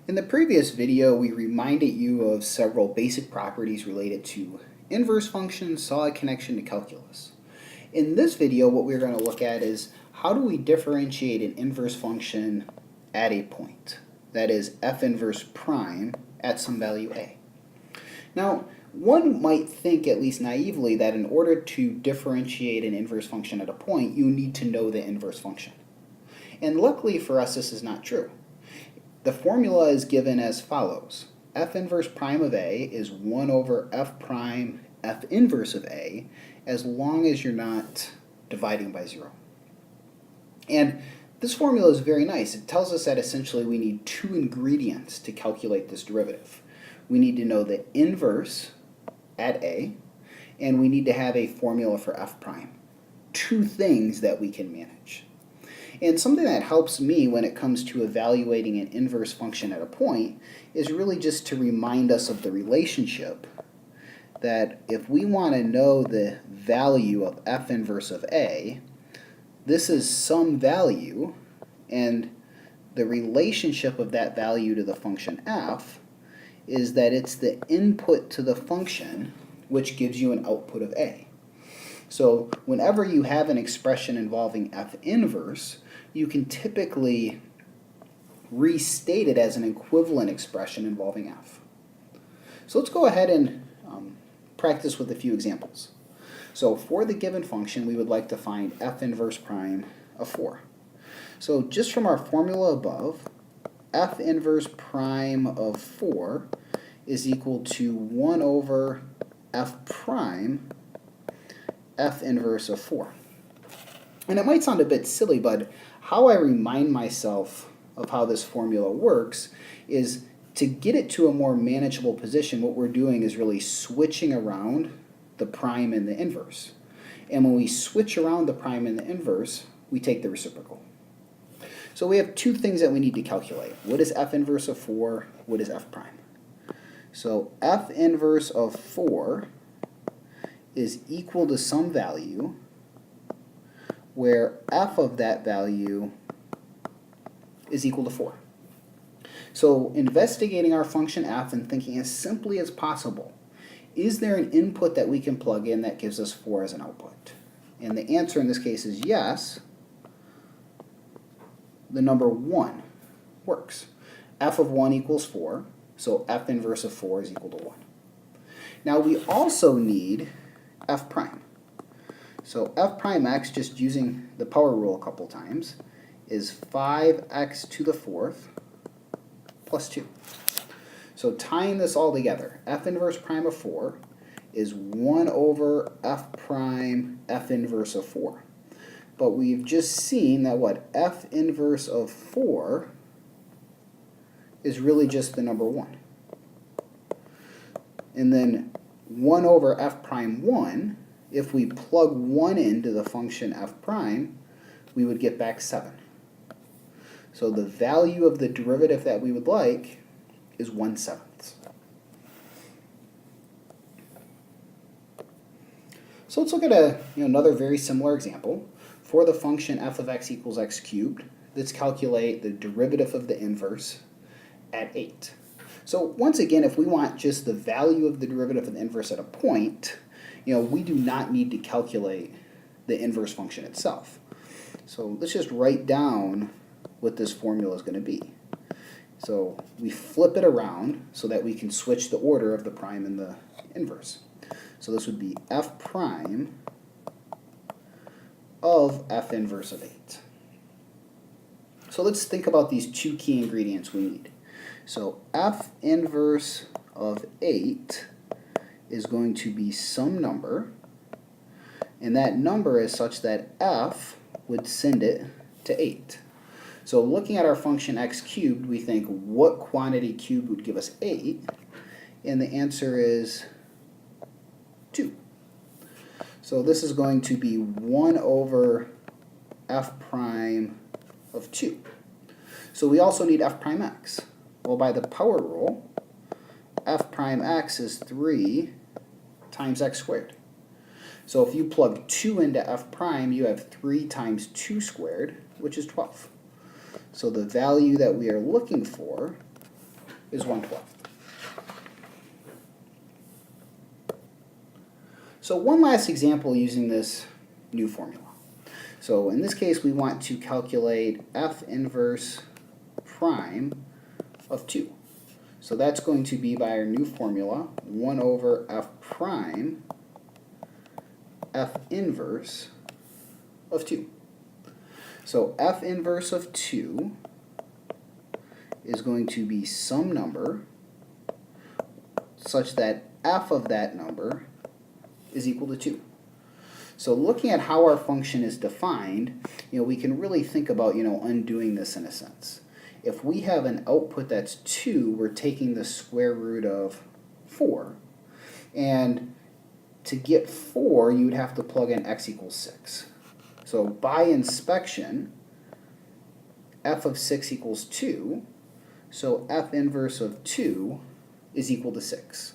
In the previous video, we reminded you of several basic properties related to inverse functions, solid connection to calculus. In this video, what we're going to look at is how do we differentiate an inverse function at a point, that is f inverse prime at some value a. Now, one might think, at least naively, that in order to differentiate an inverse function at a point, you need to know the inverse function. And luckily for us, this is not true. The formula is given as follows. F inverse prime of a is 1 over f prime f inverse of a, as long as you're not dividing by 0. And this formula is very nice. It tells us that essentially we need two ingredients to calculate this derivative. We need to know the inverse at a, and we need to have a formula for f prime. Two things that we can manage. And something that helps me when it comes to evaluating an inverse function at a point is really just to remind us of the relationship that if we want to know the value of f inverse of a, this is some value, and the relationship of that value to the function f is that it's the input to the function which gives you an output of a. So whenever you have an expression involving f inverse, you can typically restate it as an equivalent expression involving f. So let's go ahead and practice with a few examples. So for the given function, we would like to find f inverse prime of 4. So just from our formula above, f inverse prime of 4 is equal to 1 over f prime f inverse of 4. And it might sound a bit silly, but how I remind myself of how this formula works is to get it to a more manageable position. What we're doing is really switching around the prime and the inverse. And when we switch around the prime and the inverse, we take the reciprocal. So we have two things that we need to calculate. What is f inverse of 4? What is f prime? So f inverse of 4 is equal to some value where f of that value is equal to 4. So investigating our function f and thinking as simply as possible, is there an input that we can plug in that gives us 4 as an output? And the answer in this case is yes. The number 1 works. F of 1 equals 4, so f inverse of 4 is equal to 1. Now we also need f prime. So f prime x, just using the power rule a couple times, is 5x to the 4th plus 2. So tying this all together, f inverse prime of 4 is 1 over f prime f inverse of 4. But we've just seen that what f inverse of 4 is really just the number 1. And then 1 over f prime 1, if we plug 1 into the function f prime, we would get back 7. So the value of the derivative that we would like is 1/7. So let's look at another very similar example. For the function f of x equals x cubed, let's calculate the derivative of the inverse at 8. So once again, if we want just the value of the derivative of the inverse at a point, we do not need to calculate the inverse function itself. So let's just write down what this formula is going to be. So we flip it around so that we can switch the order of the prime and the inverse. So this would be f prime of f inverse of 8. So let's think about these two key ingredients we need. So f inverse of 8 is going to be some number, and that number is such that f would send it to 8. So looking at our function x cubed, we think what quantity cubed would give us 8? And the answer is 2. So this is going to be 1 over f prime of 2. So we also need f prime x. Well, by the power rule, f prime x is 3 times x squared. So if you plug 2 into f prime, you have 3 times 2 squared, which is 12. So the value that we are looking for is 1/12. So one last example using this new formula. So in this case, we want to calculate f inverse prime of 2. So that's going to be by our new formula, 1 over f prime f inverse of 2. So f inverse of 2 is going to be some number such that f of that number is equal to 2. So looking at how our function is defined, we can really think about, undoing this in a sense. If we have an output that's 2, we're taking the square root of 4. And to get 4, you would have to plug in x equals 6. So by inspection, f of 6 equals 2. So f inverse of 2 is equal to 6.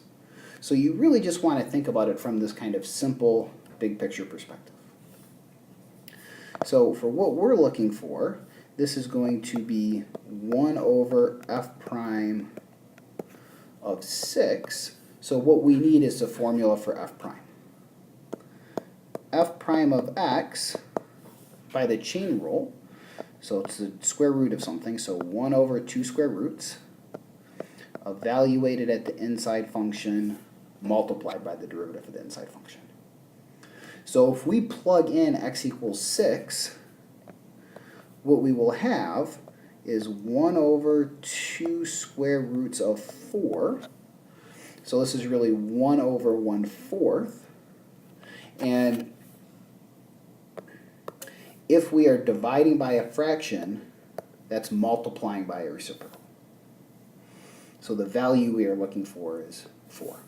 So you really just want to think about it from this kind of simple big picture perspective. So for what we're looking for, this is going to be 1 over f prime of 6. So what we need is the formula for f prime. F prime of x by the chain rule, so it's the square root of something, so 1 over 2 square roots, evaluated at the inside function, multiplied by the derivative of the inside function. So if we plug in x equals 6, what we will have is 1 over 2 square roots of 4. So this is really 1 over 1/4. And if we are dividing by a fraction, that's multiplying by a reciprocal. So the value we are looking for is 4.